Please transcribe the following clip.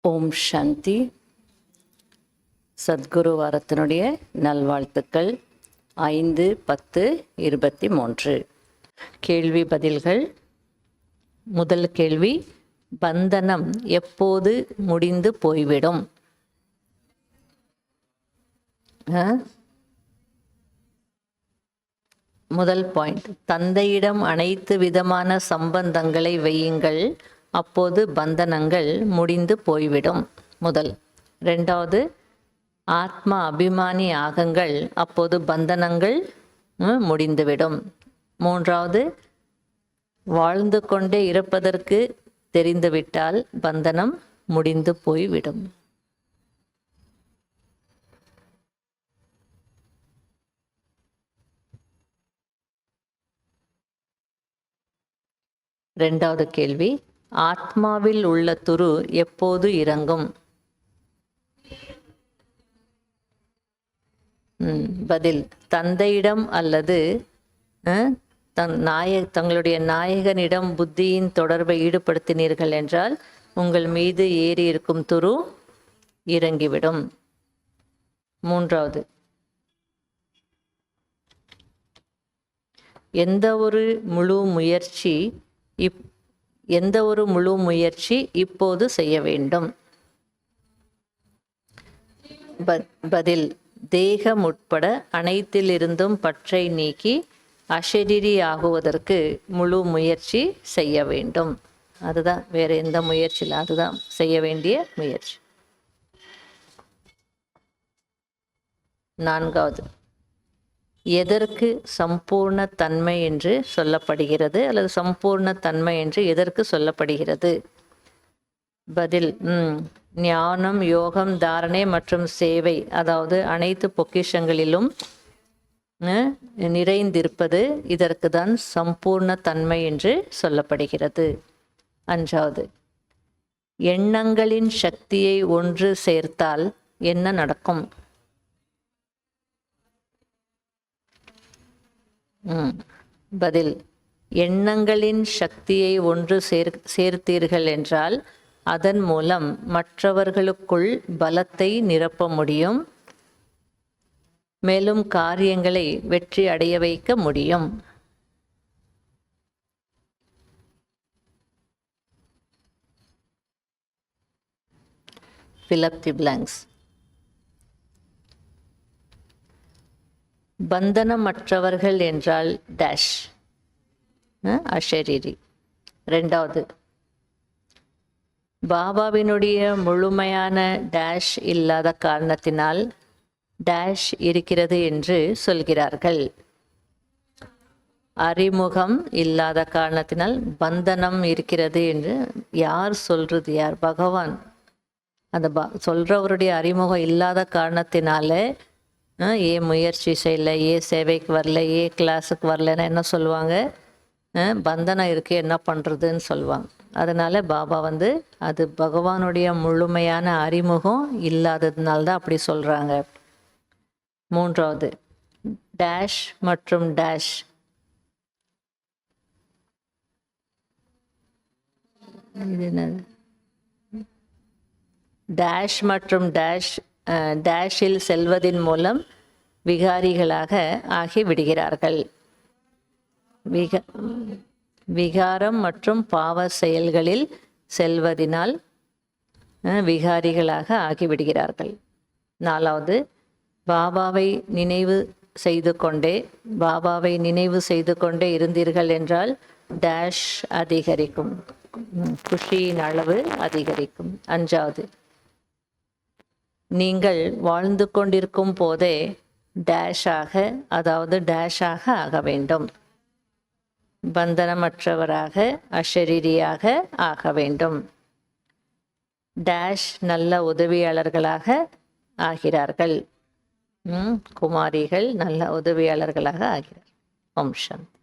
ஓம் சாந்தி. சத்குரு வாரத்தினுடைய நல்வாழ்த்துக்கள். 5-10-23 கேள்வி பதில்கள். முதல் கேள்வி, பந்தனம் எப்போது முடிந்து போய்விடும்? முதல் பாயிண்ட், தந்தையிடம் அனைத்து விதமான சம்பந்தங்களை வையுங்கள், அப்போது பந்தனங்கள் முடிந்து போய்விடும். முதல். ரெண்டாவது, ஆத்மா அபிமானி ஆகுங்கள், அப்போது பந்தனங்கள் முடிந்துவிடும். மூன்றாவது, வாழ்ந்து கொண்டே இருப்பதற்கு தெரிந்துவிட்டால் பந்தனம் முடிந்து போய்விடும். ரெண்டாவது கேள்வி, ஆத்மாவில் உள்ள துரு எப்போது இறங்கும்? பதில், தந்தையிடம் அல்லது தங்களுடைய நாயகனிடம் புத்தியின் தொடர்பை ஈடுபடுத்தினீர்கள் என்றால் உங்கள் மீது ஏறி இருக்கும் துரு இறங்கிவிடும். மூன்றாவது, எந்த ஒரு முழு முயற்சி இப்போது செய்ய வேண்டும்? பதில், தேகம் உட்பட அனைத்திலிருந்தும் பற்றை நீக்கி அஷரீரி ஆகுவதற்கு முழு முயற்சி செய்ய வேண்டும். அதுதான், வேற எந்த முயற்சி இல்லை, அதுதான் செய்ய வேண்டிய முயற்சி. நான்காவது, எதற்கு சம்பூர்ண தன்மை என்று சொல்லப்படுகிறது அல்லது சம்பூர்ண தன்மை என்று எதற்கு சொல்லப்படுகிறது? பதில், ஞானம், யோகம், தாரணை மற்றும் சேவை, அதாவது அனைத்து பொக்கிஷங்களிலும் நிறைந்திருப்பது, இதற்கு தான் சம்பூர்ண தன்மை என்று சொல்லப்படுகிறது. அஞ்சாவது, எண்ணங்களின் சக்தியை ஒன்று சேர்த்தால் என்ன நடக்கும்? பதில், எண்ணங்களின் சக்தியை ஒன்று சேர்த்தீர்கள் என்றால் அதன் மூலம் மற்றவர்களுக்குள் பலத்தை நிரப்ப முடியும், மேலும் காரியங்களை வெற்றி அடைய வைக்க முடியும். Fill up the blanks. பந்தனமற்றவர்கள் என்றால் டேஷ், அஷரீரி. ரெண்டாவது, பாபாவினுடைய முழுமையான டேஷ் இல்லாத காரணத்தினால் டேஷ் இருக்கிறது என்று சொல்கிறார்கள். அறிமுகம் இல்லாத காரணத்தினால் பந்தனம் இருக்கிறது என்று யார் சொல்றது? யார்? பகவான். அந்த சொல்றவருடைய அறிமுகம் இல்லாத காரணத்தினால ஏன் முயற்சி செய்யலை, ஏன் சேவைக்கு வரல, ஏன் கிளாஸுக்கு வரலன்னா என்ன சொல்லுவாங்க? பந்தனம் இருக்கு, என்ன பண்ணுறதுன்னு சொல்லுவாங்க. அதனால பாபா அது பகவானுடைய முழுமையான அறிமுகம் இல்லாததுனால்தான் அப்படி சொல்கிறாங்க. மூன்றாவது, டேஷ் மற்றும் டேஷ், இது என்னது? டேஷ் மற்றும் டேஷ், டேஷில் செல்வதின் மூலம் விகாரிகளாக ஆகிவிடுகிறார்கள். விகாரம் மற்றும் பாவ செயல்களில் செல்வதினால் விகாரிகளாக ஆகிவிடுகிறார்கள். நாலாவது, பாபாவை நினைவு செய்து கொண்டே இருந்தீர்கள் என்றால் டேஷ் அதிகரிக்கும், குஷியின் அளவு அதிகரிக்கும். அஞ்சாவது, நீங்கள் வாழ்ந்து கொண்டிருக்கும் போதே டேஷாக, அதாவது டேஷாக ஆக வேண்டும், பந்தனமற்றவராக, அஷரீரியாக ஆக வேண்டும். டேஷ் நல்ல உதவியாளர்களாக ஆகிறார்கள். குமாரிகள் நல்ல உதவியாளர்களாக ஆகிறார். ஓம் சாந்தி.